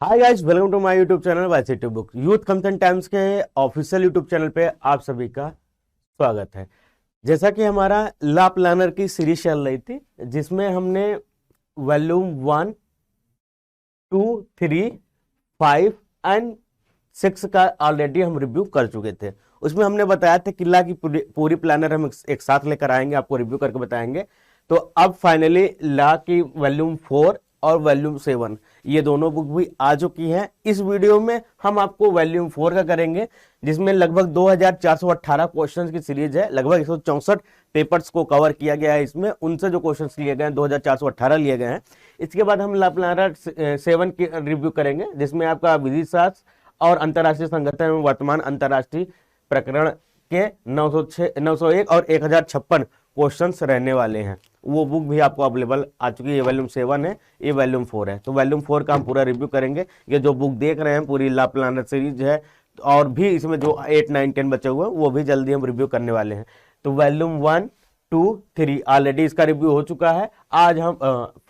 Hi guys, welcome to my YouTube channel YCT book. Youth consent times के official YouTube channel पे आप सभी का स्वागत है। जैसा कि हमारा ला प्लानर की सीरीज चल रही थी, जिसमें हमने वॉल्यूम 1, 2, 3, 5 एंड 6 का ऑलरेडी हम रिव्यू कर चुके थे। उसमें हमने बताया था कि ला की पूरी प्लानर हम एक साथ लेकर आएंगे, आपको रिव्यू करके बताएंगे। तो अब फाइनली ला की वॉल्यूम 4 और वॉल्यूम 7 ये दोनों बुक भी आ चुकी हैं। इस वीडियो में हम आपको वॉल्यूम 4 का करेंगे, जिसमें लगभग 2418 क्वेश्चंस की सीरीज है। लगभग 164 पेपर्स को कवर किया गया है। इसमें उनसे जो क्वेश्चंस लिए गए हैं 2418 लिए गए हैं। इसके बाद हम ला प्लानर 7 की रिव्यू करेंगे, जिसमें आपका विधि शास्त्र और अंतर्राष्ट्रीय संगठन में वर्तमान अंतर्राष्ट्रीय प्रकरण के 906 901 और 1056 क्वेश्चंस रहने वाले हैं। वो बुक भी आपको अवेलेबल आ चुकी है। ये वॉल्यूम 7 है, ये वॉल्यूम 4 है। तो वॉल्यूम 4 का हम पूरा रिव्यू करेंगे। ये जो बुक देख रहे हैं पूरी ला प्लानर सीरीज है, और भी इसमें जो 8, 9, 10 बचे हुए हैं वो भी जल्दी हम रिव्यू करने वाले हैं। तो वॉल्यूम 1, 2, 3 ऑलरेडी इसका रिव्यू हो चुका है। आज हम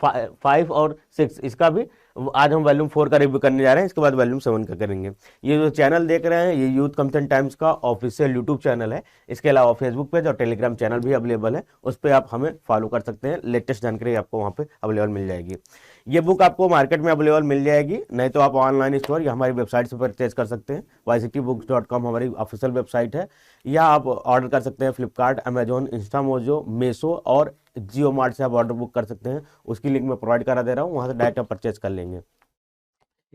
5 और 6 इसका भी आज हम वॉल्यूम 4 का रिव्यू करने जा रहे हैं। इसके बाद वॉल्यूम 7 का करेंगे। ये जो चैनल देख रहे हैं ये यूथ कंसेंट टाइम्स का ऑफिशियल यूट्यूब चैनल है। इसके अलावा फेसबुक पेज और टेलीग्राम चैनल भी अवेलेबल है, उस पर आप हमें फॉलो कर सकते हैं। लेटेस्ट जानकारी आपको वहाँ पे अवेलेबल मिल जाएगी। ये बुक आपको मार्केट में अवेलेबल मिल जाएगी, नहीं तो आप ऑनलाइन स्टोर या हमारी वेबसाइट से परचेज कर सकते हैं। yctbooks.com हमारी ऑफिशियल वेबसाइट है, या आप ऑर्डर कर सकते हैं फ्लिपकार्ट, अमेजोन, इंस्टामोजो, मीशो और जियो मार्ट से आप ऑर्डर बुक कर सकते हैं। उसकी लिंक मैं प्रोवाइड करा दे रहा हूँ, वहाँ से डायरेक्ट आप परचेज कर लेंगे।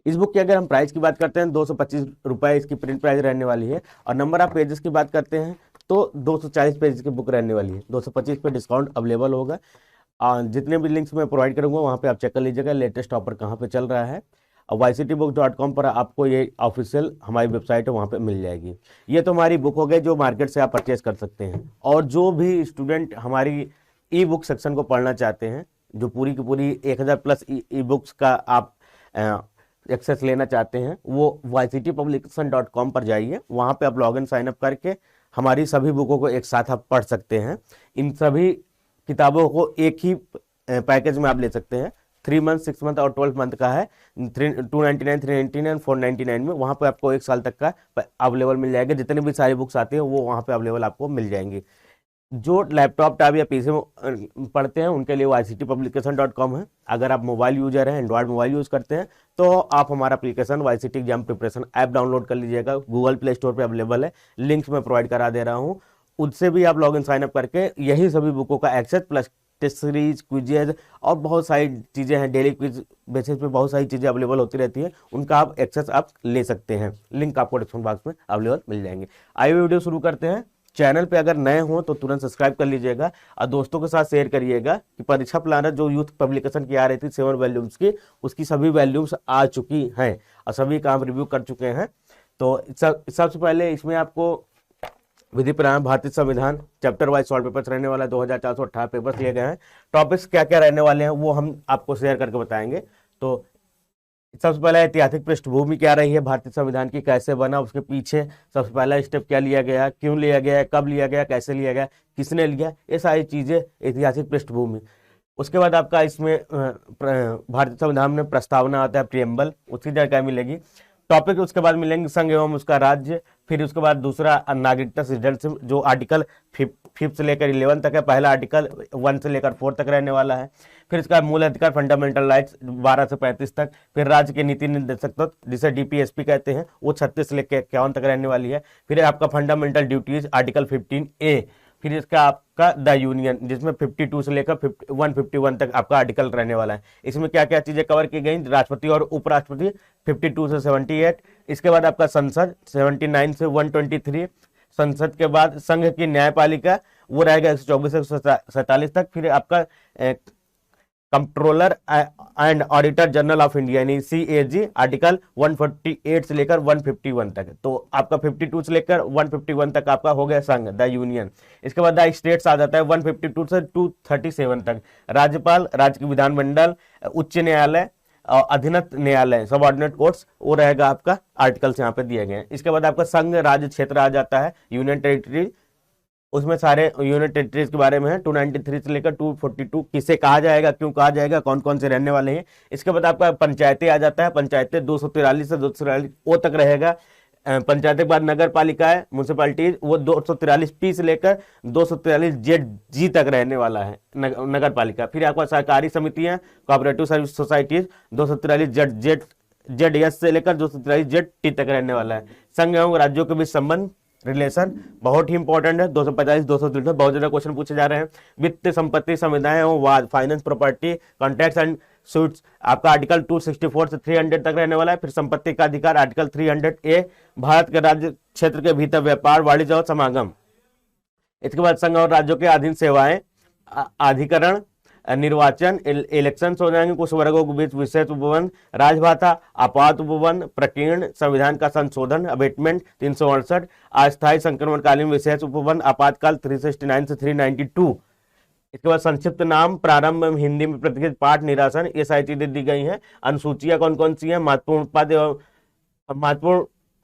इस बुक की अगर हम प्राइस की बात करते हैं 225 रुपये इसकी प्रिंट प्राइस रहने वाली है। और नंबर ऑफ पेजेस की बात करते हैं तो 240 पेजेस की बुक रहने वाली है। 225 पे डिस्काउंट अवेलेबल होगा। जितने भी लिंक्स मैं प्रोवाइड करूंगा वहाँ पे आप चेक कर लीजिएगा लेटेस्ट ऑफर कहाँ पे चल रहा है। और yctbooks.com पर आपको ये ऑफिशियल हमारी वेबसाइट है, वहाँ पे मिल जाएगी। ये तो हमारी बुक हो गई जो मार्केट से आप परचेज कर सकते हैं। और जो भी स्टूडेंट हमारी ई बुक सेक्शन को पढ़ना चाहते हैं, जो पूरी की पूरी 1000 प्लस ई बुक्स का आप एक्सेस लेना चाहते हैं, वो yctpublication.com पर जाइए। वहाँ पे आप लॉगिन साइन अप करके हमारी सभी बुकों को एक साथ आप पढ़ सकते हैं। इन सभी किताबों को एक ही पैकेज में आप ले सकते हैं। 3 मंथ, 6 मंथ और 12 मंथ का है। 299, 399 और 499 में वहाँ पे आपको 1 साल तक का अवेलेबल मिल जाएगा। जितनी भी सारी बुक्स आती है वो वहाँ पे अवेलेबल आपको मिल जाएंगी। जो लैपटॉप, टैब या पीसी में पढ़ते हैं उनके लिए yctpublication.com है। अगर आप मोबाइल यूजर हैं, एंड्रॉयड मोबाइल यूज करते हैं, तो आप हमारा application YCT exam preparation app download कर लीजिएगा। गूगल प्ले स्टोर पे अवेलेबल है, लिंक्स मैं प्रोवाइड करा दे रहा हूँ। उससे भी आप लॉगिन साइन अप करके यही सभी बुकों का access plus test series, quizzes और बहुत सारी चीज़ें हैं। डेली क्विज बेसिस पे बहुत सारी चीज़ें अवेलेबल होती रहती है, उनका आप एक्सेस आप ले सकते हैं। लिंक आपको डिस्क्रिप्शन बॉक्स में अवेलेबल मिल जाएंगे। आइए वीडियो शुरू करते हैं। चैनल पे अगर नए हो तो तुरंत सब्सक्राइब कर लीजिएगा और दोस्तों के साथ शेयर करिएगा कि परीक्षा प्लानर जो यूथ पब्लिकेशन की आ रही थी 7 वॉल्यूम्स की, उसकी सभी वॉल्यूम्स आ चुकी हैं और सभी का हम रिव्यू कर चुके हैं। तो सबसे पहले इसमें आपको विधि प्रणाली, भारतीय संविधान, चैप्टर वाइज सॉल्व पेपर्स रहने वाला है। 2418 पेपर्स लिए गए हैं। टॉपिक्स क्या क्या रहने वाले हैं वो हम आपको शेयर करके बताएंगे। तो सबसे पहले ऐतिहासिक पृष्ठभूमि क्या रही है भारतीय संविधान की, कैसे बना, उसके पीछे सबसे पहला स्टेप क्या लिया गया, क्यों लिया गया, कब लिया गया, कैसे लिया गया, किसने लिया, ये सारी चीजें ऐतिहासिक पृष्ठभूमि। उसके बाद आपका इसमें भारतीय संविधान में प्रस्तावना आता है, प्रियम्बल, उसकी जानकारी मिलेगी। टॉपिक उसके बाद मिलेंगे संघ एवं उसका राज्य। फिर उसके बाद दूसरा नागरिकता सिटीजनशिप, जो आर्टिकल 5 से लेकर 11 तक है। पहला आर्टिकल 1 से लेकर 4 तक रहने वाला है। फिर इसका मूल अधिकार, फंडामेंटल राइट्स 12 से 35 तक। फिर राज्य के नीति निर्देशक तत्व जिसे DPSP कहते हैं, वो 36 से लेकर 51 तक रहने वाली है। फिर आपका फंडामेंटल ड्यूटीज आर्टिकल 15A। फिर इसका आपका द यूनियन, जिसमें 52 से लेकर 151 तक आपका आर्टिकल रहने वाला है। इसमें क्या क्या चीजें कवर की गई, राष्ट्रपति और उपराष्ट्रपति 52 से 78। इसके बाद आपका संसद 79 से 123। संसद के बाद संघ की न्यायपालिका वो रहेगा 124 से 147 तक। फिर आपका controller and auditor general of India यानी CAG आर्टिकल 148 से लेकर 151 तक। तो आपका 52 से लेकर 151 तक आपका हो गया संघ, द यूनियन। इसके बाद द स्टेट्स आ जाता है 152 से 237 तक। राज्यपाल, राज्य की विधानमंडल, उच्च न्यायालय, अधीनस्थ न्यायालय, सबऑर्डिनेट कोर्ट्स, वो रहेगा आपका आर्टिकल्स यहाँ पे दिए गए हैं। इसके बाद आपका संघ राज्य क्षेत्र आ जाता है, यूनियन टेरिटरी। उसमें सारे यूनिट टेरिटरीज के बारे में है। 293 से लेकर 242 किसे कहा जाएगा, क्यों कहा जाएगा, कौन कौन से रहने वाले हैं। इसके बाद आपका पंचायतें आ जाता है। पंचायतें 243 से 243 ओ तक रहेगा। पंचायत के बाद नगर पालिका है, म्यूनसिपालिटीज, वो 243 पी से लेकर 243 जेड जी तक रहने वाला है नगर पालिका। फिर आपका सहकारी समितियां, cooperative service societies 243 Z Z Z S से लेकर 243 जेड टी तक रहने वाला है। संघ एवं राज्यों के बीच संबंध, रिलेशन बहुत ही इंपॉर्टेंट है। 245 263 बहुत ज्यादा क्वेश्चन पूछे जा रहे हैं। वित्त, संपत्ति, संविदाएं एवं वाद, finance, property, contracts and suits, आपका आर्टिकल 264 से 300 तक रहने वाला है। फिर संपत्ति का अधिकार आर्टिकल 300 ए, भारत के राज्य क्षेत्र के भीतर व्यापार, वाणिज्य और समागम। इसके बाद संघ और राज्यों के अधीन सेवाएं, अधिकरण, निर्वाचन, इलेक्शन हो जाएंगे। कुछ वर्गों के बीच विशेष उपबंध, राजभाषा, आपात उपबंध, प्रकीर्ण, संविधान का संशोधन, अबेटमेंट 368, अस्थायी संक्रमणकालीन विशेष उपबंध, आपातकाल 369 से 392। इसके बाद संक्षिप्त नाम, प्रारंभ में हिंदी में प्रतिष्ठित पाठ, निरासन, ये सारी चीजें दी गई हैं। अनुसूचियां कौन कौन सी हैं, महत्वपूर्ण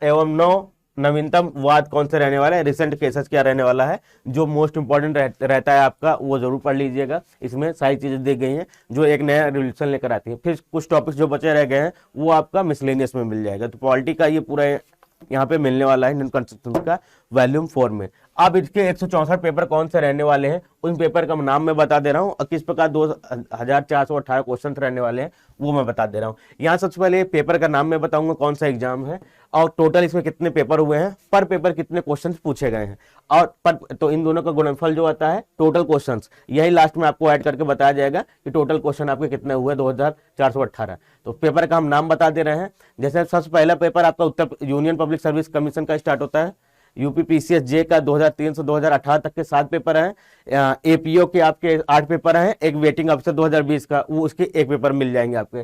एवं नवीनतम वाद कौन से रहने वाला है, रिसेंट केसेस क्या रहने वाला है, जो मोस्ट इंपॉर्टेंट रहता है आपका वो जरूर पढ़ लीजिएगा। इसमें सारी चीजें दी गई हैं जो एक नया रिवोल्यूशन लेकर आती है। फिर कुछ टॉपिक्स जो बचे रह गए हैं वो आपका मिसलेनियस में मिल जाएगा। तो पॉलिटी का ये पूरा यहाँ पे मिलने वाला है इंडियन कॉन्स्टिट्यूशन का वॉल्यूम 4 में। अब इसके 164 पेपर कौन से रहने वाले हैं उन पेपर का नाम मैं बता दे रहा हूँ और किस प्रकार 2418 क्वेश्चन रहने वाले हैं वो मैं बता दे रहा हूँ। यहाँ सबसे पहले पेपर का नाम मैं बताऊंगा कौन सा एग्जाम है और टोटल इसमें कितने पेपर हुए हैं, पर पेपर कितने क्वेश्चन पूछे गए हैं और तो इन दोनों का गुणनफल जो आता है टोटल क्वेश्चन, यही लास्ट में आपको ऐड करके बताया जाएगा कि टोटल क्वेश्चन आपके कितने हुए 2418। तो पेपर का हम नाम बता दे रहे हैं। जैसे सबसे पहला पेपर आपका उत्तर यूनियन पब्लिक सर्विस कमीशन का स्टार्ट होता है। यूपीपीसीएस जे का 2003 से 2018 तक के 7 पेपर हैं। एपीओ के आपके 8 पेपर हैं। एक वेटिंग अफसर 2020 का वो उसके 1 पेपर मिल जाएंगे आपके।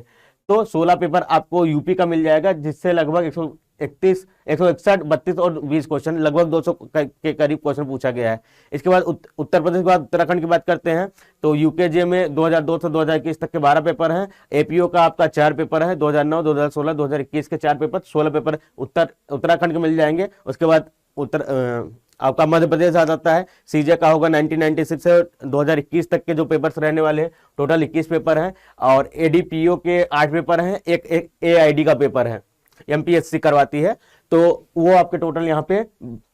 तो 16 पेपर आपको यूपी का मिल जाएगा जिससे लगभग 131, 161, 32 और 20 क्वेश्चन लगभग 200 के करीब क्वेश्चन पूछा गया है। इसके बाद उत्तर प्रदेश के बाद उत्तराखंड की बात करते हैं तो यूकेजे में 2002 से 2021 तक के 12 पेपर हैं। एपीओ का आपका 4 पेपर है, 2009, 2016, 2021 के 4 पेपर, 16 पेपर उत्तराखंड के मिल जाएंगे। उसके बाद आपका मध्य प्रदेश आ जाता है। सीजे का होगा 1996 से 2021 तक के जो पेपर्स रहने वाले हैं, टोटल 21 पेपर हैं और एडीपीओ के 8 पेपर हैं। एक एआईडी का पेपर है, एमपीएससी करवाती है, तो वो आपके टोटल यहाँ पे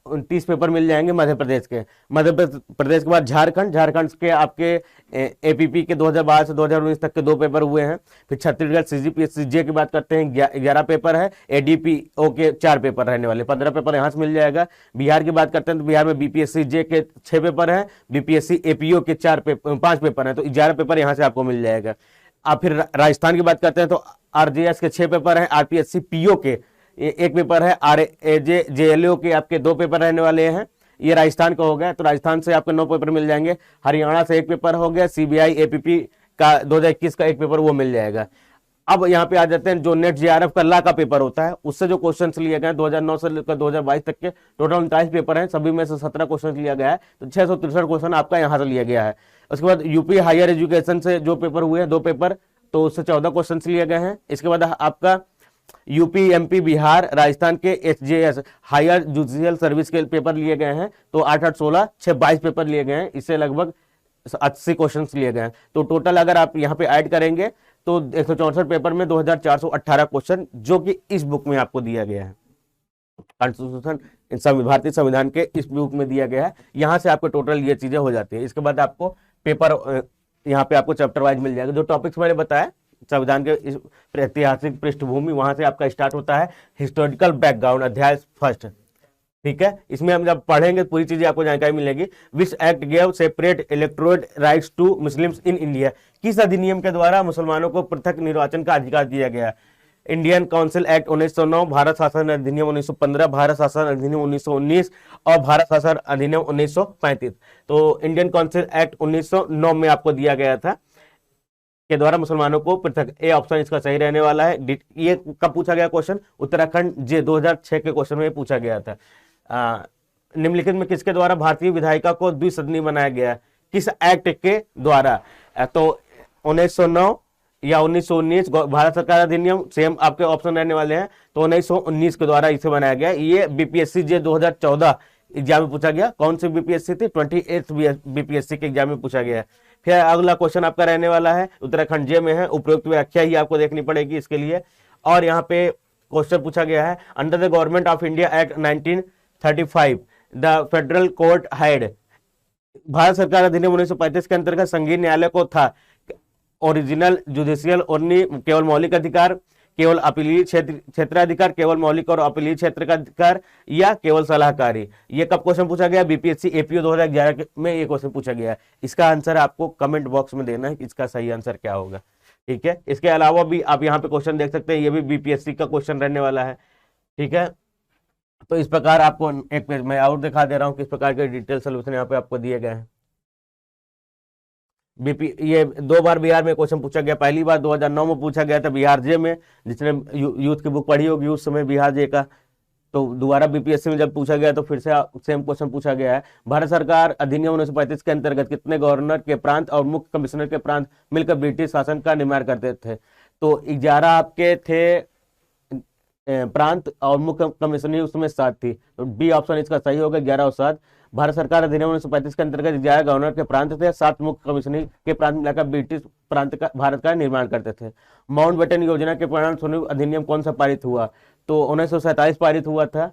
29 पेपर मिल जाएंगे मध्य प्रदेश के। मध्य प्रदेश के बाद झारखंड के आपके एपीपी के 2012 से 2019 तक के 2 पेपर हुए हैं। फिर छत्तीसगढ़ सीजीपीएससीजे की बात करते हैं, 11 पेपर है। एडीपीओ के 4 पेपर रहने वाले, 15 पेपर यहाँ से मिल जाएगा। बिहार की बात करते हैं तो बिहार में बीपीएससीजे के 6 पेपर हैं, बीपीएससी एपीओ के 5 पेपर हैं, तो 11 पेपर यहाँ से आपको मिल जाएगा। आप फिर राजस्थान की बात करते हैं तो आरजेएस के 6 पेपर हैं, आरपीएससी पीओ के 1 पेपर है, आरएजे जेएलओ के आपके 2 पेपर रहने वाले हैं। ये राजस्थान का हो गया, तो राजस्थान से आपको 9 पेपर मिल जाएंगे। हरियाणा से 1 पेपर हो गया। सीबीआई एपीपी का 2021 का 1 पेपर वो मिल जाएगा। अब यहाँ पे आ जाते हैं जो नेट जेआरएफ का ला का पेपर होता है, उससे जो क्वेश्चन लिए गए 2009 से लेकर 2022 तक के टोटल 39 पेपर हैं, सभी में से 17 क्वेश्चन लिया गया है, तो 663 क्वेश्चन आपका यहाँ से लिया गया है। उसके बाद यूपी हायर एजुकेशन से जो पेपर हुए हैं 2 पेपर, तो उससे 14 क्वेश्चन लिए गए हैं। इसके बाद आपका यूपी, एमपी, बिहार, राजस्थान के एचजेएस हायर जुडिशियल सर्विस के पेपर लिए गए हैं, तो 8 8 16 6 22 पेपर लिए गए हैं। इससे लगभग 80 क्वेश्चन लिए गए हैं। तो टोटल अगर आप यहाँ पे ऐड करेंगे तो 164 पेपर में 2418 क्वेश्चन जो कि इस बुक में आपको दिया गया है, कॉन्स्टिट्यूशन भारतीय संविधान के इस बुक में दिया गया है। यहाँ से आपको टोटल ये चीजें हो जाती है। इसके बाद आपको पेपर यहाँ पे आपको चैप्टर वाइज मिल जाएगा। जो टॉपिक्स मैंने बताया संविधान के ऐतिहासिक पृष्ठभूमि, वहां से आपका स्टार्ट होता है हिस्टोरिकल बैकग्राउंड, अध्याय फर्स्ट, ठीक है। इसमें हम जब पढ़ेंगे पूरी चीजें आपको जानकारी मिलेगी। Which act gave separate electoral rights to Muslims in India, किस अधिनियम के द्वारा मुसलमानों को पृथक निर्वाचन का अधिकार दिया गया। इंडियन काउंसिल एक्ट 1909, भारत शासन अधिनियम 1915, भारत शासन अधिनियम 1919 और भारत शासन अधिनियम 1935। तो इंडियन काउंसिल एक्ट 1909 में आपको दिया गया था के द्वारा मुसलमानों को पृथक, ए ऑप्शन इसका सही रहने वाला है। ये कब पूछा गया क्वेश्चन, उत्तराखंड जे 2006 के क्वेश्चन में पूछा गया था। निम्नलिखित में किसके द्वारा भारतीय विधायिका को द्विसदनीय बनाया गया, किस एक्ट के द्वारा। तो 1909 या 1919 भारत सरकार अधिनियम, सेम आपके ऑप्शन रहने वाले हैं, तो 1919 के द्वारा इसे बनाया गया। ये बीपीएससी जे 2014 एग्जाम में पूछा गया। कौन सी बीपीएससी थी? 28th बीपीएससी के एग्जाम में पूछा गया है। फिर अगला क्वेश्चन आपका रहने वाला है, उत्तराखंड जे में है, उपरोक्त व्याख्या ही आपको देखनी पड़ेगी इसके लिए। और यहाँ पे क्वेश्चन पूछा गया है, under the government of India act 1935 the federal court had, Bharat सरकार अधिनियम 1935 के अंतर्गत संघीय न्यायालय को था ओरिजिनल जुडिशियल ओनली, केवल मौलिक अधिकार, केवल अपीलीय क्षेत्राधिकार, केवल मौलिक और अपीलीय क्षेत्र का अधिकार, या केवल सलाहकारी। ये कब क्वेश्चन पूछा गया? बीपीएससी एपीओ 2011 में ये क्वेश्चन पूछा गया। इसका आंसर आपको कमेंट बॉक्स में देना है, इसका सही आंसर क्या होगा। ठीक है, इसके अलावा भी आप यहाँ पे क्वेश्चन देख सकते हैं, ये भी बीपीएससी का क्वेश्चन रहने वाला है। ठीक है, तो इस प्रकार आपको एक पेज में और दिखा दे रहा हूँ किस प्रकार के डिटेल सोल्यूशन यहाँ पे आपको दिए गए हैं। ये 2 बार बिहार में क्वेश्चन पूछा गया। पहली बार 2009 में पूछा गया था बिहार जे में, जिसने यूथ की बुक पढ़ी होगी उस समय बिहार जे का। तो दोबारा बीपीएससी में जब पूछा गया तो फिर से सेम क्वेश्चन पूछा गया है। भारत सरकार अधिनियम 1935 के अंतर्गत कितने गवर्नर के प्रांत और मुख्य कमिश्नर के प्रांत मिलकर ब्रिटिश शासन का निर्माण करते थे? तो 11 आपके थे प्रांत और मुख्य कमिश्नर उसमें 7 थी, तो बी ऑप्शन इसका सही होगा, 11 और 7। भारत सरकार अधिनियम 1935 के अंतर्गत 11 गवर्नर के प्रांत थे, 7 मुख्य कमिश्नर के प्रांत मिलाकर ब्रिटिश प्रांत का भारत का निर्माण करते थे। माउंटबेटन योजना के परिणाम स्वरूप अधिनियम कौन सा पारित हुआ? तो 1947 पारित हुआ था,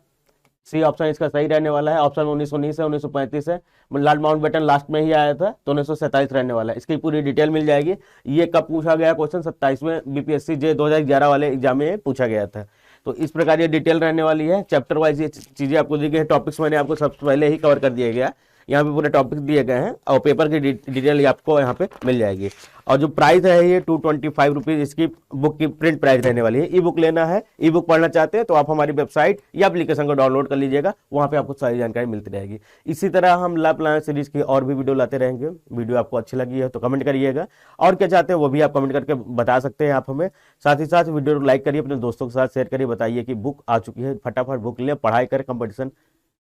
सी ऑप्शन इसका सही रहने वाला है। ऑप्शन 1919 है, 1935 है, लॉर्ड माउंटबेटन लास्ट में ही आया था, तो 1947 रहने वाला है। इसकी पूरी डिटेल मिल जाएगी। ये कब पूछा गया क्वेश्चन? 27वें बीपीएससी जे 2011 वाले एग्जाम में पूछा गया था। तो इस प्रकार ये डिटेल रहने वाली है। चैप्टर वाइज ये चीजें आपको दी गई है, टॉपिक्स मैंने आपको सबसे पहले ही कवर कर दिया गया। यहाँ पे पूरे टॉपिक दिए गए हैं और पेपर की डिटेल आपको यहाँ पे मिल जाएगी। और जो प्राइस है ये 225 रुपीज इसकी बुक की प्रिंट प्राइस रहने वाली है। ई बुक लेना है, ई बुक पढ़ना चाहते हैं तो आप हमारी वेबसाइट या एप्लीकेशन को डाउनलोड कर लीजिएगा, वहाँ पे आपको सारी जानकारी मिलती रहेगी। इसी तरह हम ला प्लानर सीरीज की और भी वीडियो लाते रहेंगे। वीडियो आपको अच्छी लगी है तो कमेंट करिएगा, और क्या चाहते हैं वो भी आप कमेंट करके बता सकते हैं आप हमें। साथ ही साथ वीडियो को लाइक करिए, अपने दोस्तों के साथ शेयर करिए, बताइए कि बुक आ चुकी है, फटाफट बुक ले, पढ़ाई करें, कंपटीशन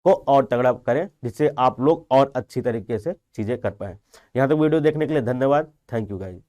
को और तगड़ा करें, जिससे आप लोग और अच्छी तरीके से चीजें कर पाए। यहाँ तक वीडियो देखने के लिए धन्यवाद। Thank you guys.